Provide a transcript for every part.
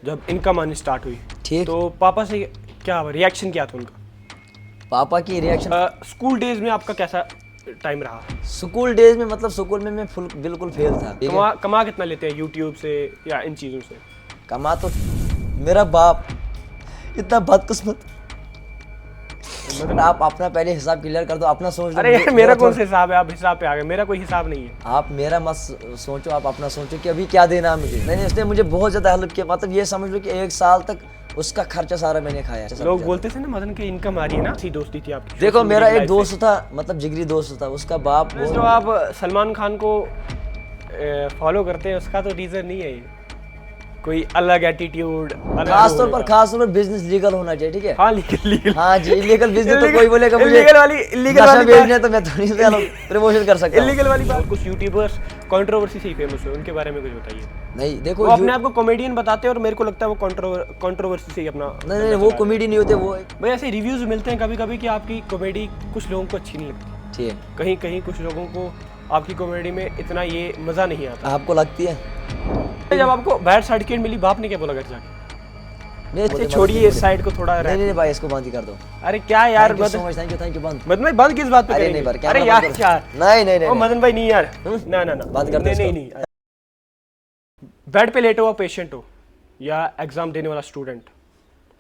जब इनकम आनी स्टार्ट हुई ठीक। तो पापा से क्या रिएक्शन क्या था उनका? पापा की रिएक्शन स्कूल डेज में आपका कैसा टाइम रहा? स्कूल डेज में, मतलब स्कूल में मैं बिल्कुल फेल था। ठीक है। कमा कितना लेते हैं यूट्यूब से या इन चीज़ों से? कमा तो मेरा बाप इतना बदकिस्मत। आप अपना पहले हिसाब क्लियर कर दो, अपना सोच लो। अरे यार मेरा कौन सा हिसाब है? आप हिसाब पे आ गए, मेरा कोई हिसाब नहीं है। आप मेरा मत सोचो, आप अपना सोचो कि अभी क्या देना है मुझे। नहीं, इसने मुझे बहुत ज्यादा हेल्प किया। मतलब ये समझ लो कि 1 साल तक उसका खर्चा सारा मैंने खाया। लोग बोलते थे ना मदन की इनकम आ रही है ना, अच्छी दोस्ती थी आपकी। देखो, मेरा एक दोस्त था, मतलब जिगरी दोस्त था, उसका बाप जो आप सलमान खान को फॉलो करते हैं उसका तो रीजन नहीं है ये, कोई अलग एटीट्यूड। खास तौर पर बिजनेस लीगल होना चाहिए। ठीक है। हाँ लीगल। हाँ जी, इलीगल बिजनेस तो कोई बोलेगा मुझे इलीगल वाली नशा बेचना है तो मैं थोड़ी प्रमोशन कर सकता हूँ। इलीगल वाली बात। कुछ यूट्यूबर्स कंट्रोवर्सी से ही फेमस हुए, उनके बारे में कुछ बताइए। नहीं देखो, वो अपने आप को कॉमेडियन बताते हैं और मेरे को लगता है वो कंट्रोवर्सी से ही अपना नहीं वो कॉमेडी नहीं होते वो। भाई ऐसे रिव्यूज मिलते हैं कभी कभी कि आपकी कॉमेडी कुछ लोगों को अच्छी नहीं लगती। ठीक है। कहीं कहीं कुछ लोगों को आपकी कॉमेडी में इतना ये मजा नहीं आता। आपको लगती है? जब आपको बैड सर्टिफिकेट मिली, बाप ने क्या बोला घर जाके? नहीं छोड़िए इस साइड को थोड़ा। नहीं भाई, इसको बंद ही कर दो। अरे क्या यार थैंक यू बंद। मदन भाई बंद किस बात पे अरे करेंगे? नहीं, अरे यार क्या? नहीं मदन भाई नहीं यार, ना बंद कर दो इसको। नहीं। बेड पे लेटे हुआ पेशेंट हो या एग्जाम देने वाला स्टूडेंट,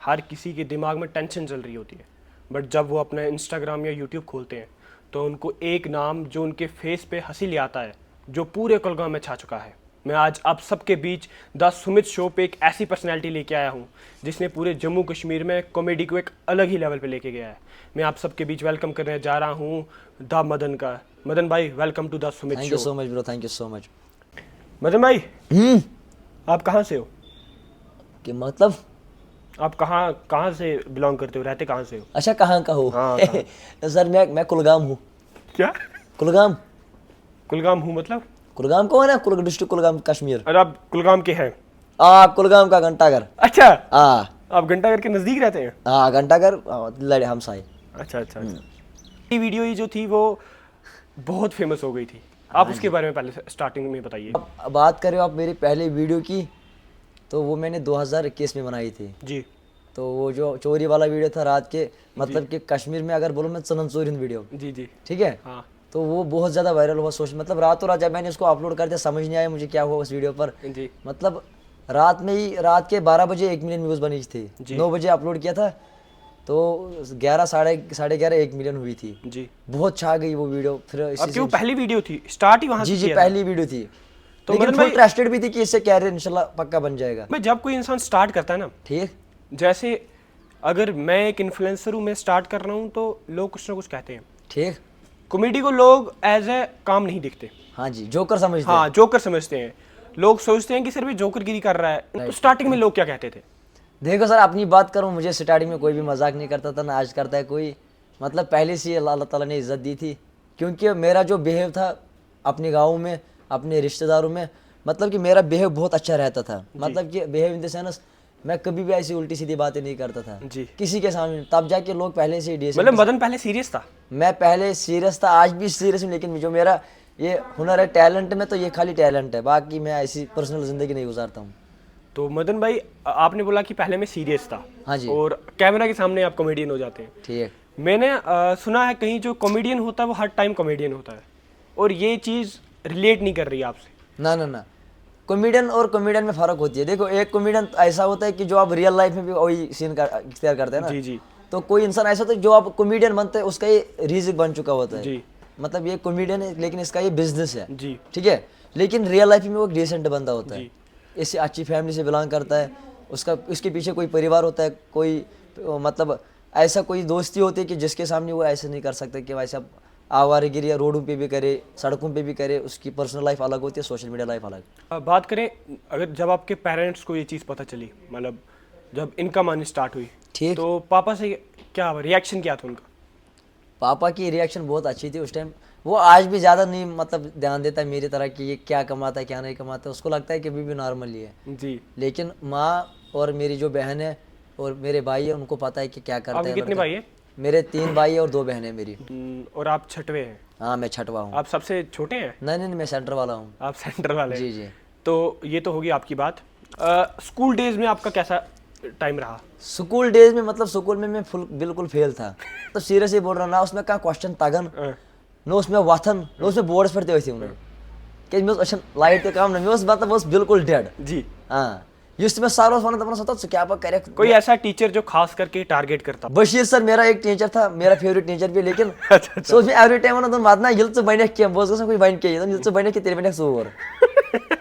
हर किसी के दिमाग में टेंशन चल रही होती है। बट जब वो अपना इंस्टाग्राम या यूट्यूब खोलते हैं तो उनको एक नाम जो उनके फेस पे हंसी ले आता है, जो पूरे कुलगाम में छा चुका है। मैं आज आप सबके बीच द सुमित शो पे एक ऐसी पर्सनैलिटी लेके आया हूँ जिसने पूरे जम्मू कश्मीर में कॉमेडी को एक अलग ही लेवल पे लेके गया है। मैं आप सबके बीच वेलकम करने जा रहा हूँ द मदन का। मदन भाई welcome to the Sumit show. Thank you so much bro, thank you so much. Madan भाई आप कहाँ से हो? कि मतलब आप कहाँ से बिलोंग करते हो, रहते कहाँ से हो? अच्छा, कहाँ का हो? हाँ, सर मैं कुलगाम हूँ। क्या? कुलगाम हूँ मतलब? कुलगाम को है ना, डिस्ट्रिक्ट कुलगाम, कश्मीर। और आप कुलगाम के हैं? कुलगाम का घंटाघर। अच्छा, हाँ। आप घंटाघर के नजदीक रहते हैं? हाँ, घंटाघर लड़े हम साए। अच्छा। ये वीडियो ही जो थी वो बहुत फेमस हो गई थी। आप उसके बारे में पहले स्टार्टिंग में बताइए। अब बात करें आप मेरी पहले वीडियो की, तो वो मैंने 2021 में बनाई थी जी। तो वो जो चोरी वाला वीडियो था रात के, मतलब कि कश्मीर में अगर बोलूँ मैं चंदन चोरी वीडियो। जी। ठीक है। हाँ तो वो बहुत ज़्यादा वायरल हुआ सोशल, मतलब रातों रात जब मैंने उसको अपलोड कर दिया समझ नहीं आया मुझे क्या हुआ उस वीडियो पर। जी। मतलब रात में ही, रात के 12 बजे 1 मिलियन व्यूज़ बनी थी। 9 बजे अपलोड किया था तो 11 साढ़े 11 1 मिलियन हुई थी। जी। बहुत छा गई वो वीडियो। फिर आपकी वो पहली वीडियो थी, स्टार्ट ही वहाँ से जी किया था? पहली वीडियो थी। तो लेकिन मदन फुल भाई ट्रस्टेड भी थी कि इससे कैरियर इंशाल्लाह पक्का बन जाएगा। मैं जब कोई इंसान स्टार्ट करता है ना, ठीक। जैसे अगर मैं एक इन्फ्लुएंसर हूँ, मैं स्टार्ट कर रहा हूँ तो लोग कुछ ना कुछ कहते हैं। ठीक। कॉमेडी को लोग एज ए काम नहीं देखते। हाँ जी, जोकर समझते हैं। हाँ, जोकर समझते हैं। लोग सोचते हैं कि सिर्फ ये जोकरगिरी कर रहा है। तो स्टार्टिंग में लोग क्या कहते थे? देखो सर, अपनी बात करूँ, मुझे स्टार्टिंग में कोई भी मजाक नहीं करता था, ना आज करता है कोई। मतलब पहले से ही अल्लाह ताला ने इज्जत दी थी, क्योंकि मेरा जो बिहेव था अपने गाँव में, अपने रिश्तेदारों में, मतलब कि मेरा बिहेव बहुत अच्छा रहता था। मतलब कि बिहेव इन द सेंस, मैं कभी भी ऐसी उल्टी सीधी बातें नहीं करता था जी। किसी के सामने। तब जाके लोग पहले से ही मतलब मदन पहले सीरियस था? मैं पहले सीरियस था, आज भी सीरियस हूँ, लेकिन जो मेरा ये हुनर है, टैलेंट में, तो ये खाली टैलेंट है, बाकी मैं ऐसी पर्सनल जिंदगी नहीं गुजारता हूँ। तो मदन भाई आपने बोला कि पहले मैं सीरियस था। हाँ जी। और कैमरा के सामने आप कॉमेडियन हो जाते हैं। ठीक है। मैंने सुना है कहीं जो कॉमेडियन होता है वो हर टाइम कॉमेडियन होता है, और ये चीज़ रिलेट नहीं कर रही आपसे। ना, कॉमेडियन और कॉमेडियन में फ़र्क होती है। देखो, एक कॉमेडियन ऐसा होता है कि जो आप रियल लाइफ में भी वही सीन इख्तियार करते हैं ना। जी। तो कोई इंसान ऐसा होता है जो आप कॉमेडियन बनते हैं, उसका ये रिज़्क बन चुका होता है। जी। मतलब ये कॉमेडियन है लेकिन इसका ये बिजनेस है। जी। ठीक है। लेकिन रियल लाइफ में वो एक डिसेंट बंदा होता है, जी। इससे अच्छी फैमिली से बिलोंग करता है, उसके पीछे कोई परिवार होता है, कोई मतलब ऐसा कोई दोस्ती होती है कि जिसके सामने वो ऐसे नहीं कर सकता कि वैसा आवारागिरी या रोडों पे भी करे, सड़कों पे भी करे। उसकी पर्सनल लाइफ अलग होती है, सोशल मीडिया लाइफ अलग। बात करें अगर जब आपके पेरेंट्स को ये चीज़ पता चली, मतलब जब इनकम आनी स्टार्ट हुई, ठीक। तो पापा से क्या रिएक्शन क्या था उनका? पापा की रिएक्शन बहुत अच्छी थी उस टाइम। वो आज भी ज़्यादा नहीं मतलब ध्यान देता है मेरी तरह कि ये क्या कमाता है क्या नहीं कमाता है, उसको लगता है कि अभी भी नॉर्मल ही है। जी। लेकिन माँ और मेरी जो बहन है और मेरे भाई है, उनको पता है कि क्या करता आपके है कितने लड़का। भाई है? मेरे 3 भाई है और 2 बहनें मेरी। और आप छठवे हैं? हाँ, मैं छठवा हूँ। आप सबसे छोटे हैं? नहीं, मैं सेंटर वाला हूँ। आप सेंटर वाले हैं। जी। तो ये तो होगी आपकी बात। स्कूल डेज में आपका कैसा टाइम रहा? स्कूल डेज में मतलब स्कूल में मैं फुल बिल्कुल फेल था। तो सीरियस ही बोल रहा ना, उसमें कहाँ क्वेश्चन तगन न उसमें वथन न उसमें बोर्ड्स पर थे उन्हें कि मैं उस लाइट के काम ना मैं मतलब उस बिल्कुल डेड। जी। हाँ युस में सर उस वना दपन सो क्या करे। कोई ऐसा टीचर जो खास करके टारगेट करता? बशीर सर मेरा एक टीचर था, मेरा फेवरेट टीचर भी, लेकिन अच्छा। सोच में एवरी टाइम वना बात ना यिल बने क्या बोस कोई बन के यिल बने के तेरे बने चोर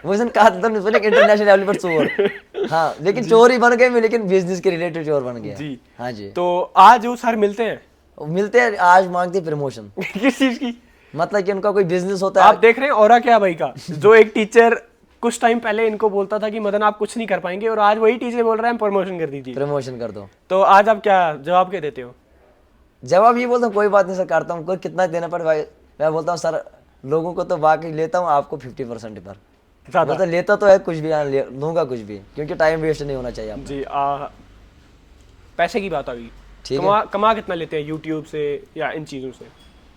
वो कहा था इंटरनेशनल लेवल पर चोर। हाँ लेकिन चोर ही बन गए मैं, लेकिन बिजनेस के रिलेटेड चोर बन गया। जी। हाँ जी। तो आज वो सर मिलते हैं? मिलते हैं, आज मांगते प्रमोशन। किस चीज की? मतलब कि उनका कोई बिजनेस होता है। आप देख रहे हैं और क्या भाई का, जो एक टीचर कुछ टाइम पहले इनको बोलता था कि मदन आप कुछ नहीं कर पाएंगे, और आज वही टीचर बोल रहा है प्रमोशन कर दीजिए। प्रमोशन कर दो। तो आज आप क्या जवाब क्या देते हो? जवाब ये बोलता हूँ कोई बात नहीं सर, करता हूँ, कोई कितना देना पड़े भाई। मैं बोलता हूँ सर लोगों को तो बाकी लेता हूँ, आपको 50% पर ज्यादा मतलब लेता तो है कुछ भी, लूंगा कुछ भी, क्योंकि टाइम वेस्ट नहीं होना चाहिए। जी। पैसे की बात आ गई। ठीक कमा कितना लेते हैं यूट्यूब से या इन चीज़ों से?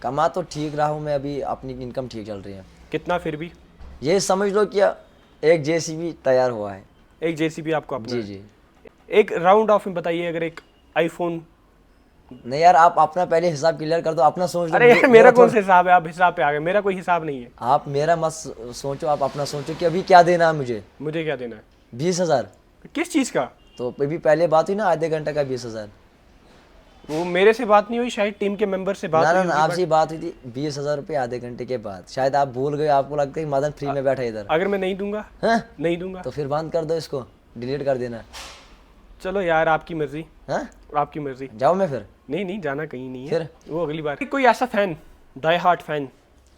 कमा तो ठीक रहा हूँ मैं, अभी अपनी इनकम ठीक चल रही है। कितना फिर भी? ये समझ लो कि एक जेसीबी तैयार हुआ है। एक जेसीबी आपको अपना? जी जी। एक राउंड ऑफ में बताइए, अगर एक आईफोन। नहीं यार आप अपना पहले हिसाब क्लियर कर दो, अपना सोच लो। अरे यार मेरा कौन सा हिसाब है? आप हिसाब पे आ गए, मेरा कोई हिसाब नहीं है। आप मेरा मत सोचो, आप अपना सोचो कि अभी क्या देना है मुझे। मुझे क्या देना है? 20,000। किस चीज़ का? तो अभी पहले बात हुई ना आधे घंटे का 20,000। वो मेरे से बात नहीं हुई, शायद टीम के मेंबर से बात ना हुई ना होगी, आपसे बात हुई थी 20,000 रुपये आधे घंटे के बाद, शायद आप भूल गए, आपको लगता है कि मदन फ्री में बैठा है इधर। अगर मैं नहीं दूंगा? हाँ? नहीं दूंगा तो फिर बंद कर दो इसको, डिलीट कर देना। चलो यार आपकी मर्जी। हाँ आपकी मर्जी। जाओ मैं फिर। नहीं जाना कहीं नहीं है, फिर वो अगली बार। कोई ऐसा फैन, डाई हार्ट फैन,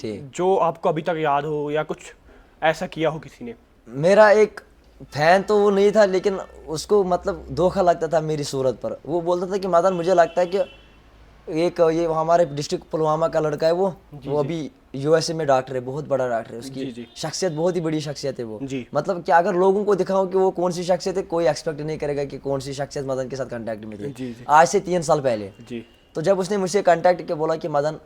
ठीक जो आपको अभी तक याद हो या कुछ ऐसा किया हो किसी ने? मेरा एक फैन तो वो नहीं था, लेकिन उसको मतलब धोखा लगता था मेरी सूरत पर। वो बोलता था कि मदन मुझे लगता है कि एक ये हमारे डिस्ट्रिक्ट पुलवामा का लड़का है वो अभी यूएसए में डॉक्टर है, बहुत बड़ा डॉक्टर है। उसकी शख्सियत बहुत ही बड़ी शख्सियत है वो। मतलब कि अगर लोगों को दिखाऊं कि वो कौन सी शख्सियत है, कोई एक्सपेक्ट नहीं करेगा कि कौन सी शख्सियत मदन के साथ कांटेक्ट में थी। आज से 3 साल पहले। तो जब उसने मुझसे कांटेक्ट किया, बोला कि मदन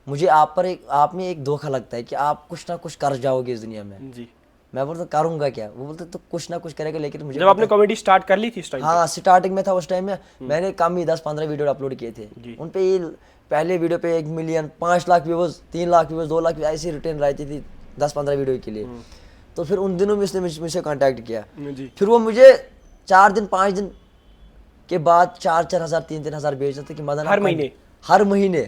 मुझे आप में एक धोखा लगता है कि आप कुछ ना कुछ कर जाओगे इस दुनिया में। जी। मैं बोलता करूंगा क्या? वो बोलते तो कुछ ना कुछ करेगा, लेकिन मुझे जब आपने कॉमेडी स्टार्ट कर ली थी इस टाइम? हाँ स्टार्टिंग में था उस टाइम में। मैंने कम ही 10-15 वीडियो अपलोड किए थे। उन पे पहले वीडियो पे 1 million, 5 lakh views, 3 lakh views, 2 lakh ऐसी रिटर्न रहती थी 10-15 वीडियो के लिए। तो फिर उन दिनों में उसने मुझसे कांटेक्ट किया। फिर वो मुझे 4 दिन 5 दिन के बाद 4-4 हज़ार 3-3 हज़ार भेजते थे कि मदन हर महीने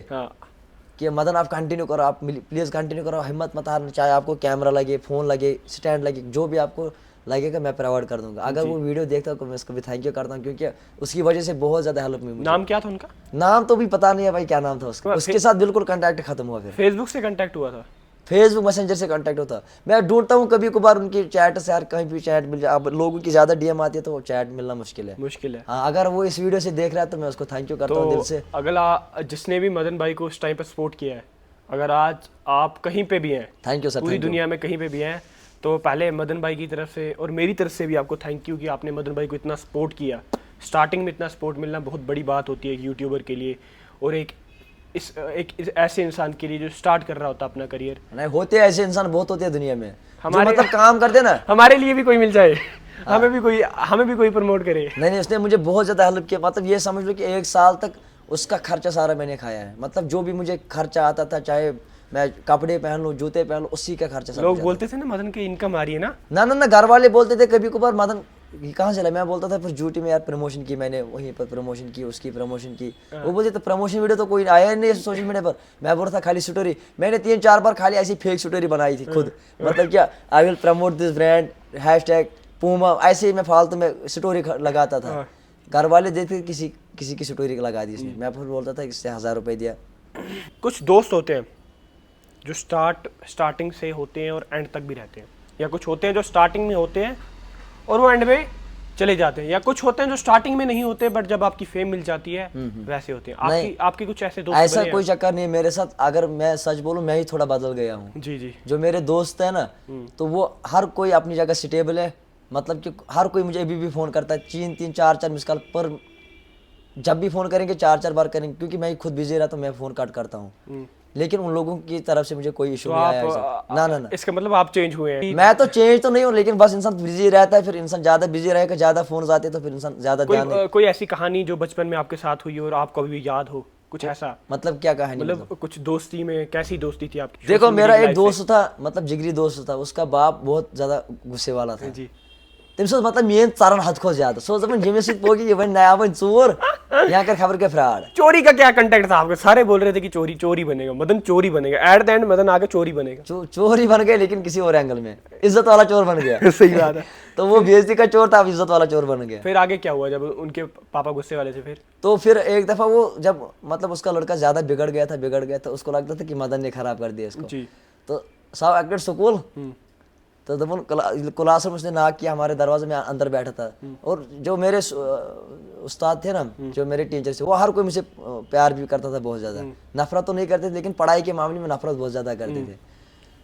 कि मदन आप कंटिन्यू करो, आप प्लीज़ कंटिन्यू करो, हिम्मत मत हारना, चाहे आपको कैमरा लगे, फ़ोन लगे, स्टैंड लगे, जो भी आपको लगेगा मैं प्रोवाइड कर दूंगा। अगर वो वीडियो देखता हूँ तो मैं उसको भी थैंक यू करता हूँ, क्योंकि उसकी वजह से बहुत ज़्यादा हेल्प मिली मुझे। नाम क्या था उनका? नाम तो भी पता नहीं है भाई क्या नाम था उसका। उसके साथ बिल्कुल कांटेक्ट खत्म हुआ। फिर फेसबुक से कांटेक्ट हुआ था? फेसबुक मैसेंजर से कांटेक्ट होता। मैं ढूंढता हूँ कभी कभार उनकी चैट से, यार कहीं भी चैट मिल जाए। अब लोगों की ज़्यादा डीएम आती है तो चैट मिलना मुश्किल है। हाँ अगर वो इस वीडियो से देख रहा है तो मैं उसको थैंक यू करता हूँ दिल से। अगला जिसने भी मदन भाई को उस टाइम पर सपोर्ट किया है, अगर आज आप कहीं पे भी हैं, थैंक यू सर, पूरी दुनिया में कहीं पे भी हैं, तो पहले मदन भाई की तरफ से और मेरी तरफ से भी आपको थैंक यू कि आपने मदन भाई को इतना सपोर्ट किया। स्टार्टिंग में इतना सपोर्ट मिलना बहुत बड़ी बात होती है एक यूट्यूबर के लिए, और एक ऐसे इंसान के लिए जो स्टार्ट कर रहा होता अपना करियर। नहीं होते ऐसे इंसान बहुत होते हैं दुनिया में, हमारे मतलब काम करते ना। हमारे लिए भी कोई मिल जाए, हमें भी कोई प्रमोट करे। नहीं उसने मुझे बहुत ज़्यादा हेल्प किया। मतलब ये समझ लो कि 1 साल तक उसका खर्चा सारा मैंने खाया है। मतलब जो भी मुझे खर्चा आता था, चाहे मैं कपड़े पहन लूँ, जूते पहन लूँ, उसी का खर्चा। लोग बोलते थे ना मदन की इनकम आ रही है ना। ना घर वाले बोलते थे कभी कभार मदन कहाँ चला। मैं बोलता था फिर ड्यूटी में, यार प्रमोशन की मैंने, वहीं पर प्रमोशन की, उसकी प्रमोशन की। वो बोलते तो प्रमोशन वीडियो तो कोई आया नहीं सोशल मीडिया पर। मैं बोलता था खाली स्टोरी। मैंने 3-4 बार खाली ऐसी फेक स्टोरी बनाई थी खुद। मतलब क्या, I will promote this brand, hashtag Puma, ऐसे ही मैं फालतू में स्टोरी लगाता था। घर वाले देखते किसी की स्टोरी लगा दी इसने। मैं फिर बोलता था इससे 1000 रुपये दिया। कुछ दोस्त होते हैं जो स्टार्टिंग से होते हैं और एंड तक भी रहते हैं, या कुछ होते हैं जो स्टार्टिंग में होते हैं और वो एंड में चले जाते हैं, या कुछ होते हैं जो स्टार्टिंग में नहीं होते बट जब आपकी फेम मिल जाती है वैसे होते हैं। आपके कुछ ऐसे दोस्त? ऐसा कोई चक्कर नहीं मेरे साथ। अगर मैं सच बोलूं, मैं ही थोड़ा बदल गया हूँ। जी। जो मेरे दोस्त है ना, तो वो हर कोई अपनी जगह स्टेबल है। मतलब कि हर कोई मुझे अभी भी फ़ोन करता है, 3-3 4-4 मिस कॉल पर। जब भी फ़ोन करेंगे 4-4 बार करेंगे, क्योंकि मैं खुद बिजी रहता हूँ, मैं फ़ोन कट करता हूँ। लेकिन उन लोगों की तरफ से मुझे कोई इशू तो नहीं आया आप ऐसा। ना ना ना, इसका मतलब आप चेंज हुए हैं। मैं तो चेंज तो नहीं हूँ, लेकिन बस इंसान बिजी रहता है, फिर इंसान ज़्यादा बिजी रहेगा, ज़्यादा फोन आते हैं तो फिर इंसान ज़्यादा ध्यान नहीं। कोई ऐसी कहानी जो बचपन में आपके साथ हुई हो और आपको अभी भी याद हो, कुछ ऐसा? मतलब क्या कहानी? मतलब कुछ दोस्ती में कैसी दोस्ती थी आपकी? देखो सोशल मेरा मीडिया एक की लाइफ दोस्त था, मतलब जिगरी दोस्त था, उसका बाप बहुत ज़्यादा गुस्से वाला था। से? जी। तम सो मतलब मेन चारन हद खो ज्यादा सो जब जमिस पोगी ये नया वन चोर यहाँ कर खबर के फ्रॉड। चोरी का क्या कंटेंट था आपके? सारे बोल रहे थे कि चोरी चोरी बनेगा, मदन चोरी बनेगा, एट द एंड मदन आगे चोरी बनेगा। चोर ही बन गए, लेकिन किसी और एंगल में इज्जत वाला चोर बन गया। सही बात है। तो वो बेइज्जती का चोर था, अब इज्जत वाला चोर बन गया। फिर आगे क्या हुआ जब उनके पापा गुस्से वाले थे? फिर तो फिर एक दफा वो जब मतलब उसका लड़का ज्यादा बिगड़ गया था, उसको लगता था कि मदन ने खराब कर दिया इसको। जी। तो साहब एक्टेड स्कूल, तो दबन क्लास में उसने ना किया, हमारे दरवाजे में अंदर बैठा था। और जो मेरे उस्ताद थे ना, जो मेरे टीचर थे, वो हर कोई मुझे प्यार भी करता था बहुत ज़्यादा। नफरत तो नहीं करते थे, लेकिन पढ़ाई के मामले में नफरत बहुत ज़्यादा करते थे।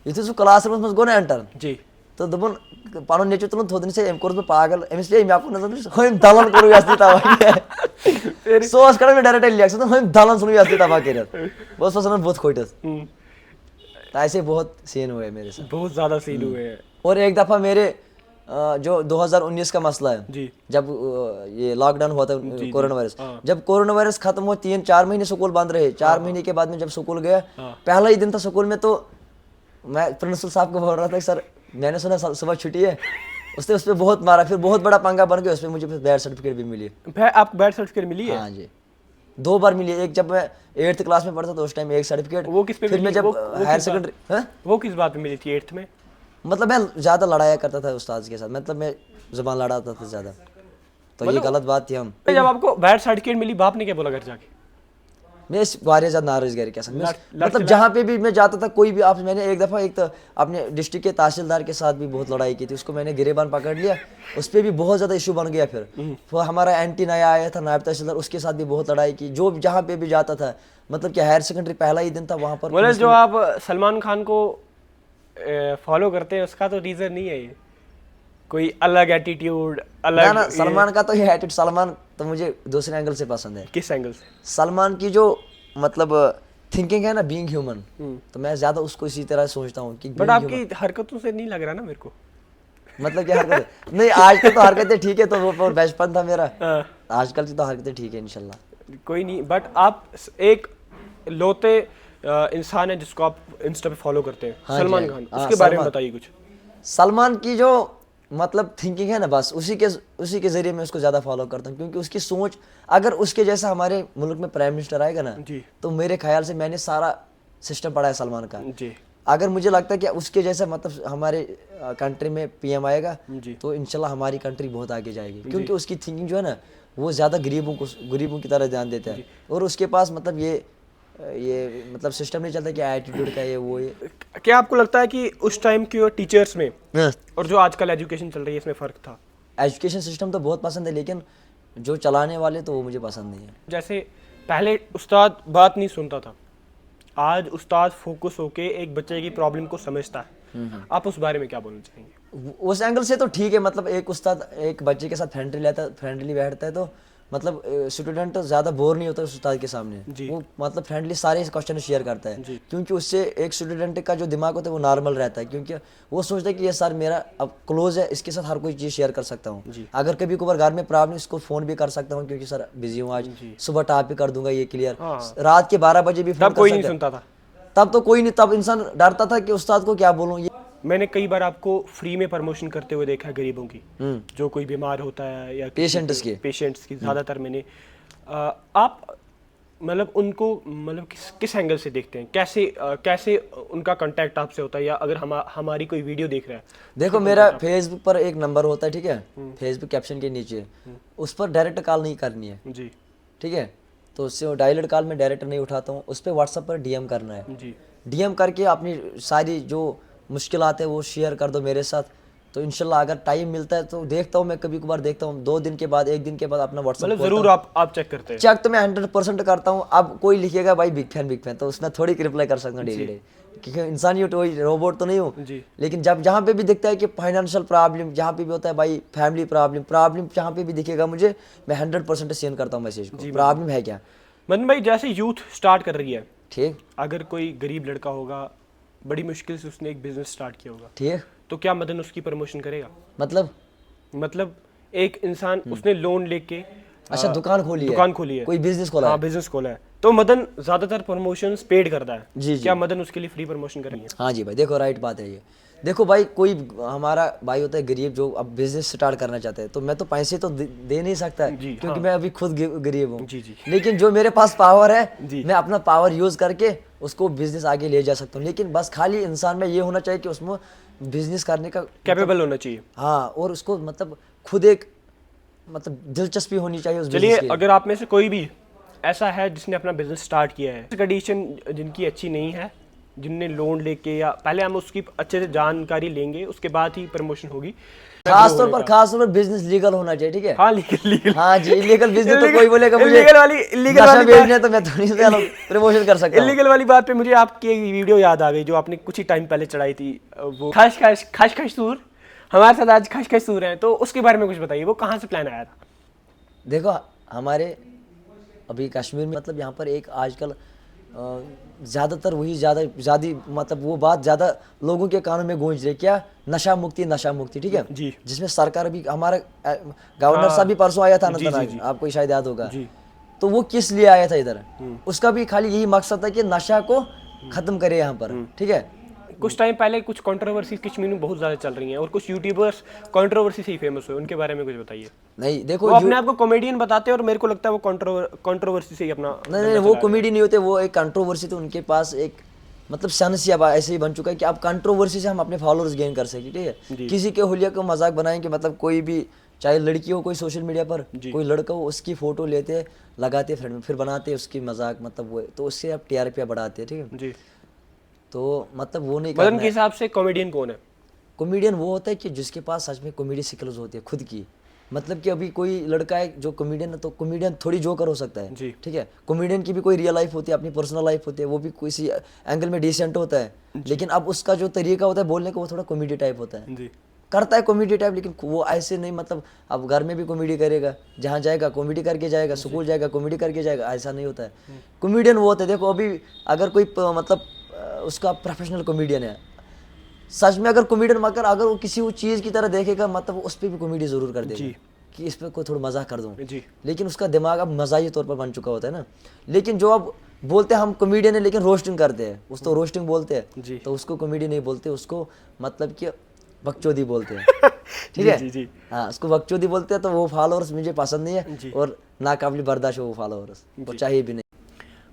इतने सो क्लास में गो ना एंटर, जी। तो दबन पानो नेचर तुम थोड़ी से एम कोर्स में पागल एमएस ले मैं आपको नजर होम दलन करू यास्ती था। सोच कर में डायरेक्ट रिएक्शन तो होम दलन सुनु यास्ती था बाकी बस फसना बहुत खोटस। तो ऐसे बहुत सीन हुए मेरे साथ, बहुत ज्यादा सीन हुए हैं। और एक दफ़ा मेरे जो 2019 का मसला है, जी। जब ये लॉकडाउन हुआ था कोरोना वायरस, जब कोरोना वायरस खत्म हुआ 3-4 महीने स्कूल बंद रहे। 4 महीने के बाद में जब स्कूल गया, पहला ही दिन था स्कूल में, तो मैं प्रिंसिपल साहब को बोल रहा था कि सर मैंने सुना सुबह छुट्टी है। उसने उस पर बहुत मारा, फिर बहुत बड़ा पंगा बन गया, उस पर मुझे फिर बैड सर्टिफिकेट भी मिली। आपको बैड सर्टिफिकेट मिली है? हाँ जी, 2 बार मिली है। एक जब मैं 8th क्लास में पढ़ता तो उस टाइम एक सर्टिफिकेट, वो किस पे फिर मिली? मैं जब वो हायर किस बात- सेकेंडरी, वो किस बात पे मिली थी 8th में? मतलब मैं ज़्यादा लड़ाया करता था उस्ताद के साथ, मतलब मैं जुबान लड़ाता था ज़्यादा, तो ये गलत बात थी। हम जब आपको बैड सर्टिफिकेट मिली, बाप ने क्या बोला घर जाके? मैं इस बारे ज़्यादा नाराज़गी के साथ लड़- मतलब जहाँ पे भी मैं जाता था, कोई भी आप, मैंने एक दफ़ा एक तो अपने डिस्ट्रिक्ट के तहसीलदार के साथ भी बहुत लड़ाई की थी, उसको मैंने गिरेबान पकड़ लिया, उस पर भी बहुत ज़्यादा इशू बन गया। फिर हमारा एंटी नया आया था नायब तहसीलदार, उसके साथ भी बहुत लड़ाई की। जो जहाँ पे भी जाता था, मतलब कि हायर सेकेंडरी पहला ही दिन था वहाँ पर। मतलब जो आप सलमान खान को फॉलो करते हैं, उसका तो रीजन नहीं है ये कोई अलग एटीट्यूड, अलग ना सलमान का तो ये एटीट्यूड, सलमान तो मुझे दूसरे एंगल से पसंद है। किस एंगल से? सलमान की जो मतलब थिंकिंग है ना, बीइंग ह्यूमन, तो मैं ज्यादा उसको इसी तरह सोचता हूँ कि बट आपकी हरकतों से नहीं लग रहा ना मेरे को। मतलब क्या हरकत नहीं, आजकल तो हरकतें ठीक है, तो वो बचपन था मेरा, आजकल की तो हरकतें ठीक है इंशाल्लाह। कोई नहीं, बट आप एक लौते इंसान है जिसको आप इंस्टा पे फॉलो करते हैं, हाँ सलमान जी, खान, हाँ, उसके बारे में सलमान। बताइए कुछ। सलमान की जो मतलब थिंकिंग है ना, बस उसी के जरिए मैं उसको ज़्यादा फॉलो करता हूँ, क्योंकि उसकी सोच, अगर उसके जैसा हमारे मुल्क में प्राइम मिनिस्टर आएगा ना, जी। तो मेरे ख्याल से मैंने सारा सिस्टम पढ़ा है सलमान का। जी। अगर मुझे लगता है कि उसके जैसा मतलब हमारे कंट्री में पीएम आएगा, जी। तो इंशाल्लाह हमारी कंट्री बहुत आगे जाएगी, क्योंकि उसकी थिंकिंग जो है ना, वो ज़्यादा गरीबों की तरह ध्यान देता है। और उसके पास मतलब ये मतलब सिस्टम नहीं चलता कि एटीट्यूड का ये क्या आपको लगता है कि उस टाइम के टीचर्स में और जो आजकल एजुकेशन चल रही है, इसमें फर्क था? एजुकेशन सिस्टम तो बहुत पसंद है, लेकिन जो चलाने वाले तो वो मुझे पसंद नहीं है। जैसे पहले उस्ताद बात नहीं सुनता था, आज उस्ताद फोकस होके एक बच्चे की प्रॉब्लम को समझता है। आप उस बारे में क्या बोलना चाहेंगे? उस एंगल से तो ठीक है, मतलब एक उस्ताद एक बच्चे के साथ फ्रेंडली बैठता है, तो मतलब स्टूडेंट ज़्यादा बोर नहीं होता उस उस्ताद के सामने। वो मतलब फ्रेंडली सारे क्वेश्चन शेयर करता है, क्योंकि उससे एक स्टूडेंट का जो दिमाग होता है वो नॉर्मल रहता है, क्योंकि वो सोचता है कि ये सर मेरा अब क्लोज है, इसके साथ हर कोई चीज़ शेयर कर सकता हूँ। अगर कभी कभार घर में प्रॉब्लम, इसको फ़ोन भी कर सकता हूँ, क्योंकि सर बिजी हूँ आज, सुबह टाप भी कर दूंगा ये क्लियर। रात के 12 बजे भी फोन कोई नहीं सुनता था, तब तो कोई नहीं, तब इंसान डरता था कि उस्ताद को क्या बोलूँ। मैंने कई बार आपको फ्री में प्रमोशन करते हुए देखा है गरीबों की, जो कोई बीमार होता है या पेशेंट्स की ज़्यादातर मैंने। आप मतलब उनको मतलब किस एंगल से देखते हैं? कैसे उनका कांटेक्ट आपसे होता है, या अगर हमारी कोई वीडियो देख रहा है? देखो मेरा फेसबुक पर एक नंबर होता है, ठीक है, फेसबुक कैप्शन के नीचे, उस पर डायरेक्ट कॉल नहीं करनी है जी, ठीक है, तो उससे डायरेक्ट कॉल में डायरेक्ट नहीं उठाता हूँ, उस पर व्हाट्सएप पर डीएम करना है जी। डीएम करके अपनी सारी जो मुश्किलात है वो शेयर कर दो मेरे साथ, तो इंशाल्लाह अगर टाइम मिलता है तो देखता हूँ, मैं कभी कभार देखता हूँ, 2 दिन के बाद 1 दिन के बाद अपना व्हाट्सएप मतलब जरूर आप चेक करते हैं? चेक तो मैं 100% करता हूँ। अब कोई लिखेगा भाई बिग फैन, तो उसमें थोड़ी रिप्लाई कर सकता हूँ डेली, क्योंकि इंसान ही तो रोबोट तो नहीं हूँ। लेकिन जब जहाँ पे भी दिखता है कि फाइनेंशियल प्रॉब्लम, जहाँ पे भी होता है भाई फैमिली प्रॉब्लम जहाँ पे भी दिखेगा मुझे, मैं 100% सेंड करता हूँ मैसेज को, प्रॉब्लम है क्या। मदन भाई, जैसे यूथ स्टार्ट कर रही है ठीक अगर कोई गरीब लड़का होगा, बड़ी मुश्किल से उसने एक बिजनेस स्टार्ट किया होगा, ठीक। तो क्या मदन उसकी प्रमोशन करेगा? मतलब एक इंसान उसने लोन लेके अच्छा दुकान खोली है, दुकान खोली है, कोई बिजनेस खोला हाँ है। बिजनेस खोला है, तो मदन ज्यादातर प्रमोशन पेड करता है। जी जी। क्या मदन उसके लिए फ्री प्रमोशन करेंगे? हाँ जी भाई, देखो राइट बात है ये। देखो भाई, कोई हमारा भाई होता है गरीब जो अब बिजनेस स्टार्ट करना चाहता है, तो मैं तो पैसे तो दे नहीं सकता है, जी, क्योंकि हाँ। मैं अभी खुद गरीब हूँ। जी जी लेकिन जो मेरे पास पावर है, जी। मैं अपना पावर यूज करके उसको बिजनेस आगे ले जा सकता हूँ। लेकिन बस खाली इंसान में ये होना चाहिए कि उसमें बिजनेस करने का कैपेबल होना चाहिए। हाँ, और उसको मतलब खुद एक मतलब दिलचस्पी होनी चाहिए उस चलिए, बिजनेस की। अगर आप में से कोई भी ऐसा है जिसने अपना बिजनेस स्टार्ट किया है, कंडीशन जिनकी अच्छी नहीं है, जिनने लोन लेके, या पहले हम उसकी अच्छे से जानकारी लेंगे, उसके बाद ही प्रमोशन होगी। खास तौर पर बिजनेस लीगल होना चाहिए, ठीक है। हाँ, लीगल। हाँ जी, इलीगल बिजनेस तो कोई बोलेगा मुझे इलीगल वाली बेचना है, तो मैं थोड़ी सी प्रमोशन कर सकता हूँ। इलीगल वाली बात पे मुझे आपकी एक वीडियो याद आ गई जो आपने कुछ ही टाइम पहले चढ़ाई थी, वो खश सूर। हमारे साथ आज खश सूर हैं, तो उसके बारे में कुछ बताइए, वो कहाँ से प्लान आया था? देखो हमारे अभी कश्मीर में मतलब यहाँ पर एक आजकल ज़्यादातर वही ज़्यादा मतलब वो बात ज़्यादा लोगों के कानों में गूंज रही, क्या नशा मुक्ति, ठीक है जी। जिसमें सरकार अभी हमारा गवर्नर हाँ। साहब भी परसों आया था जी, अनंतनाग, जी, जी। आपको शायद याद होगा। जी। तो वो किस लिए आया था इधर, उसका भी खाली यही मकसद था कि नशा को खत्म करे यहाँ पर, ठीक है। कुछ टाइम पहले कुछ कंट्रोवर्सी कश्मीर में बहुत ज़्यादा चल रही हैं, और कुछ यूट्यूबर्स कंट्रोवर्सी से ही फेमस हुए, उनके बारे में कुछ बताइए। नहीं वो देखो अपने आप को कॉमेडियन बताते हैं, और मेरे को लगता है वो कंट्रोवर्सी से ही अपना नहीं, वो कॉमेडी नहीं होते, वो एक कंट्रोवर्सी, तो उनके पास एक मतलब सेंस ही अब ऐसे ही बन चुका है कि अब कंट्रोवर्सी से हम अपने फॉलोअर्स गेन कर सके, ठीक है। किसी के हुलिया को मजाक बनाएं कि मतलब कोई भी, चाहे लड़की हो कोई सोशल मीडिया पर, कोई लड़का हो, उसकी फोटो लेते लगाते फ्रेंड में, फिर बनाते उसकी मजाक, मतलब वो, तो उससे आप टीआरपी बढ़ाते हैं, ठीक है जी। तो मतलब वो नहीं मदन करना के है। हिसाब से कॉमेडियन कौन है? कॉमेडियन वो होता है कि जिसके पास सच में कॉमेडी स्किल्स होती है खुद की। मतलब कि अभी कोई लड़का है जो कॉमेडियन है, तो कॉमेडियन थोड़ी जोकर हो सकता है, जी। ठीक है। कॉमेडियन की भी कोई रियल लाइफ होती है, अपनी पर्सनल लाइफ होती है, वो भी किसी एंगल में डिसेंट होता है, लेकिन अब उसका जो तरीका होता है बोलने का, वो थोड़ा कॉमेडी टाइप होता है, जी। करता है कॉमेडी टाइप, लेकिन वो ऐसे नहीं, मतलब अब घर में भी कॉमेडी करेगा, जहाँ जाएगा कॉमेडी करके जाएगा, स्कूल जाएगा कॉमेडी करके जाएगा, ऐसा नहीं होता है। कॉमेडियन वो होता है, देखो अभी अगर कोई मतलब उसका प्रोफेशनल कॉमेडियन है, सच में अगर कॉमेडियन मगर अगर वो किसी वो चीज़ की तरह देखेगा, मतलब उस पर भी कॉमेडी जरूर कर देगा कि इस पर कोई थोड़ा मजाक कर दूँ, लेकिन उसका दिमाग अब मजाही तौर पर बन चुका होता है ना। लेकिन जो अब बोलते हैं हम कॉमेडियन है, लेकिन रोस्टिंग करते हैं, उस तो रोस्टिंग बोलते हैं, तो उसको कॉमेडी नहीं बोलते, उसको मतलब कि बकचोदी बोलते हैं, ठीक है। हाँ, उसको बकचोदी बोलते हैं, तो वो फॉलोअर्स मुझे पसंद नहीं है, और नाकाबिल बर्दाश्त हो वो फॉलोअर्स, वो चाहिए भी नहीं।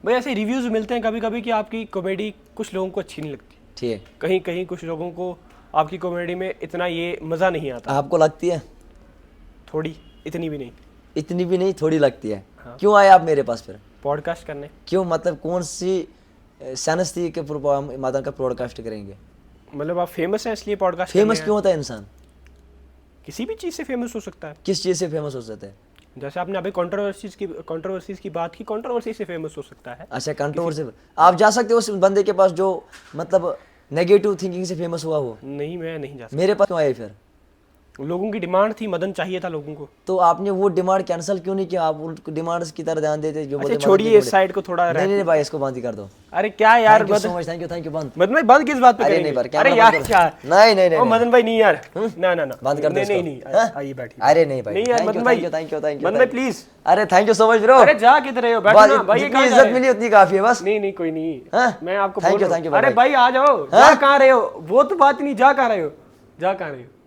भाई ऐसे रिव्यूज मिलते हैं कभी कभी कि आपकी कॉमेडी कुछ लोगों को अच्छी नहीं लगती, ठीक है। कहीं कहीं कुछ लोगों को आपकी कॉमेडी में इतना ये मज़ा नहीं आता। आपको लगती है? थोड़ी, इतनी भी नहीं। इतनी भी नहीं, थोड़ी लगती है। हाँ। क्यों आए आप मेरे पास फिर? पॉडकास्ट करने। क्यों, मतलब कौन सी सेंस थी कि मदन का पॉडकास्ट करेंगे? मतलब आप फेमस हैं इसलिए पॉडकास्ट? फेमस क्यों होता है इंसान? किसी भी चीज़ से फेमस हो सकता है। किस चीज़ से फेमस हो सकता है? जैसे आपने अभी कंट्रोवर्सीज की बात की, कंट्रोवर्सी से फेमस हो सकता है। अच्छा, कंट्रोवर्सी आप जा सकते हो उस बंदे के पास जो मतलब नेगेटिव थिंकिंग से फेमस हुआ हो? नहीं, मैं नहीं जा सकता। मेरे पास क्यों आए फिर? लोगों की डिमांड थी, मदन चाहिए था लोगों को। तो आपने वो डिमांड कैंसिल क्यों नहीं किया? आप उन डिमांड्स की तरह ध्यान देते जो। अच्छा छोड़िए इस साइड को थोड़ा। नहीं भाई, इसको बंद ही कर दो। अरे क्या यार, थैंक यू बंद। मदन भाई बंद किस बात पे अरे करेंगे? नहीं पर अरे यार क्या? नहीं मदन भाई नहीं यार, ना बंद कर दो इसको। नहीं आइए बैठिए। अरे नहीं भाई, नहीं यार मदन भाई, थैंक यू मदन भाई प्लीज। अरे thank you so much bro. अरे जा किधर रहे हो, बैठो ना भाई, जितनी इज्जत मिली उतनी काफी है बस। नहीं कोई नहीं, मैं आपको थैंक यू। अरे भाई आ जाओ, जा कहाँ रहे हो? वो तो बात नहीं, जा कहाँ रहे हो?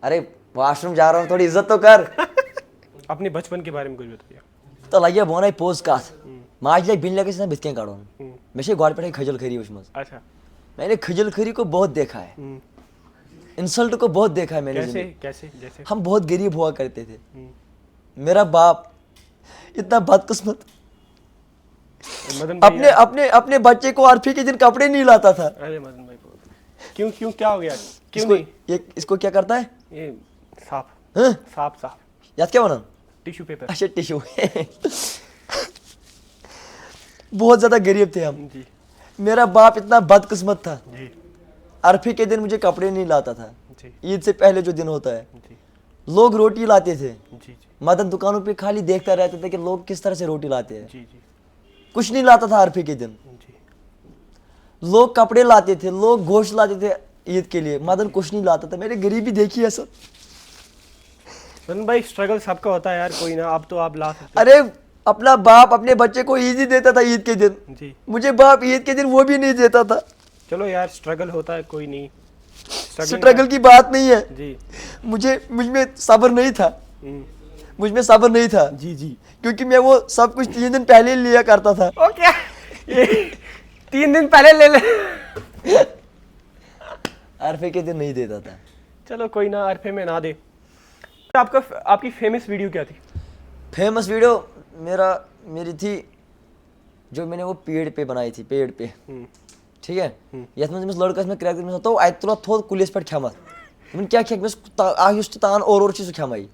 अरे वॉशरूम जा रहा हूँ, थोड़ी इज्जत तो कर। अपने बचपन के बारे में कुछ बताइए। तो लगे बोना पोस्ट कास्ट माज बिन लगे से बिस्कें काढून मैं गॉड पे खजल खरी उसमें। अच्छा, मैंने खजल खरी को बहुत देखा है, इंसल्ट को बहुत देखा है मैंने। कैसे जैसे हम बहुत गरीब हुआ करते थे, मेरा बाप इतना बदकिस्मत अपने बच्चे को आरफी के दिन कपड़े नहीं लाता था। अरे मदन भाई क्यों क्या हो गया? क्यों नहीं? इसको क्या करता है? ये साफ याद क्या बना? Tissue paper. अच्छा टिश्यू। बहुत ज्यादा गरीब थे हम जी। मेरा बाप इतना बदकिस्मत था जी। अरफी के दिन मुझे कपड़े नहीं लाता था। ईद से पहले जो दिन होता है जी। लोग रोटी लाते थे। जी। मदन दुकानों पे खाली देखता रहता था कि लोग किस तरह से रोटी लाते हैं। जी। कुछ नहीं लाता था अरफी के दिन। जी। लोग कपड़े लाते थे, लोग गोश्त लाते थे ईद के लिए, मदन कुछ नहीं लाता था। मैंने गरीबी देखी है सर। मदन भाई स्ट्रगल सबका होता है यार, कोई ना, अब तो आप ला सकते अरे अपना बाप अपने बच्चे को ईद ही देता था ईद के दिन, हो। जी मुझे बाप ईद के दिन वो भी नहीं देता था। चलो यार, स्ट्रगल होता है, कोई नहीं। स्ट्रगल की बात नहीं है, जी मुझ में सब्र नहीं था, हम्म, मुझ में सब्र नहीं था, जी जी। क्योंकि मैं वो सब कुछ 3 दिन पहले ही लिया करता था। ओके ये 3 दिन पहले ले ले। अरफे के दिन नहीं देता था। चलो कोई ना, अरफे में ना दे। आपकी फेमस वीडियो क्या थी? फेमस वीडियो मेरी थी जो मैंने वो पेड़ पे बनाई थी, पेड़ पे, ठीक है। यथ में लड़का क्रैक में तो अत तुला थोद कुलिस पे खेमत मन क्या खेक में तान और चीज़ खेमाई,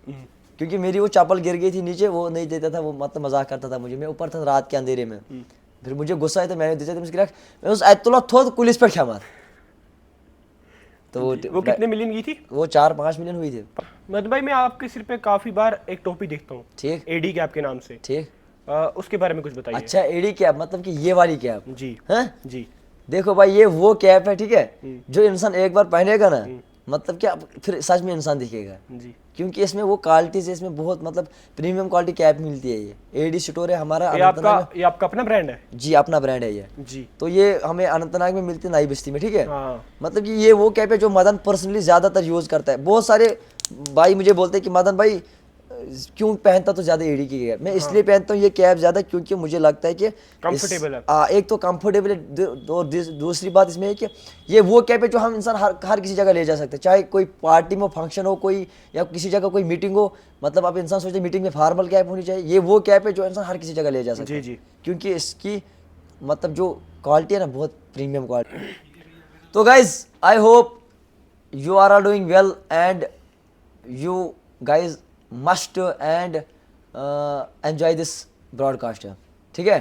क्योंकि मेरी वो चप्पल गिर गई थी नीचे, वो नहीं देता था, वो मतलब मजाक करता था मुझे, मैं ऊपर था रात के अंधेरे में, फिर मुझे गुस्सा आया तो मैंने देता क्रैक मैं उस अत तुला थोद कुलिस पे खेमत। तो वो कितने मिलियन की थी? वो 4-5 मिलियन हुई थी। मदन भाई मैं आपके सिर पे काफी बार एक टोपी देखता हूँ, ठीक, एडी कैप के नाम से, ठीक। उसके बारे में कुछ बताइए। अच्छा, एडी कैप मतलब कि ये वाली कैप? जी हैं? जी। देखो भाई, ये वो कैप है, ठीक है, जो इंसान एक बार पहनेगा ना, मतलब क्या फिर सच में इंसान दिखेगा, जी। क्योंकि इसमें वो क्वालिटी से, इसमें बहुत मतलब प्रीमियम क्वालिटी कैप मिलती है। ये एडी स्टोर है हमारा ये आपका अपना ब्रांड है? जी, अपना ब्रांड है ये। जी। तो ये हमें अनंतनाग में मिलती है, नई बस्ती में, ठीक है। हाँ। मतलब कि ये वो कैप है जो मदन पर्सनली ज्यादातर यूज करता है। बहुत सारे भाई मुझे बोलते हैं कि मदन भाई क्यों पहनता तो ज्यादा एडी की कैप? मैं इसलिए पहनता हूँ ये कैप ज्यादा, क्योंकि मुझे लगता है कि कंफर्टेबल है। एक तो कंफर्टेबल है, और दूसरी बात इसमें है कि ये वो कैप है जो हम इंसान हर किसी जगह ले जा सकते हैं, चाहे कोई पार्टी में फंक्शन हो, कोई या किसी जगह कोई मीटिंग हो। मतलब अब इंसान सोचते हैं मीटिंग में फॉर्मल कैप होनी चाहिए, ये वो कैप है जो इंसान हर किसी जगह ले जा सकता है। जी। क्योंकि इसकी मतलब जो क्वालिटी है ना, बहुत प्रीमियम क्वालिटी। तो guys I hope you are all doing well and you guys must and enjoy this broadcast, ठीक है।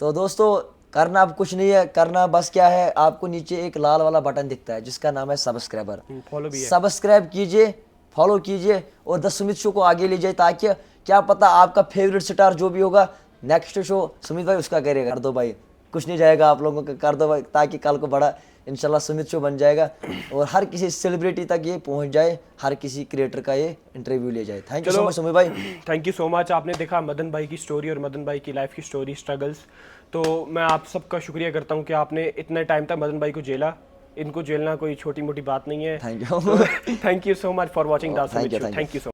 तो दोस्तों करना अब कुछ नहीं है, करना बस क्या है, आपको नीचे एक लाल वाला बटन दिखता है जिसका नाम है सब्सक्राइबर, फॉलो भी है। सब्सक्राइब कीजिए, फॉलो कीजिए और द सुमित शो को आगे ले जाए, ताकि क्या पता आपका फेवरेट स्टार जो भी होगा नेक्स्ट शो सुमित भाई उसका करेगा। कर दो भाई, कुछ नहीं जाएगा आप लोगों का, कर दो भाई, ताकि कल को बड़ा इंशाल्लाह सुमित शो बन जाएगा और हर किसी सेलिब्रिटी तक ये पहुंच जाए, हर किसी क्रिएटर का ये इंटरव्यू ले जाए। Thank you so much Sumit भाई। Thank you so much. आपने देखा मदन भाई की स्टोरी और मदन भाई की लाइफ की स्टोरी, स्ट्रगल्स। तो मैं आप सबका शुक्रिया करता हूँ कि आपने इतने टाइम तक मदन भाई को झेला। इनको झेलना कोई छोटी मोटी बात नहीं है। Thank you thank you so much for watching the Sumit show. Thank you so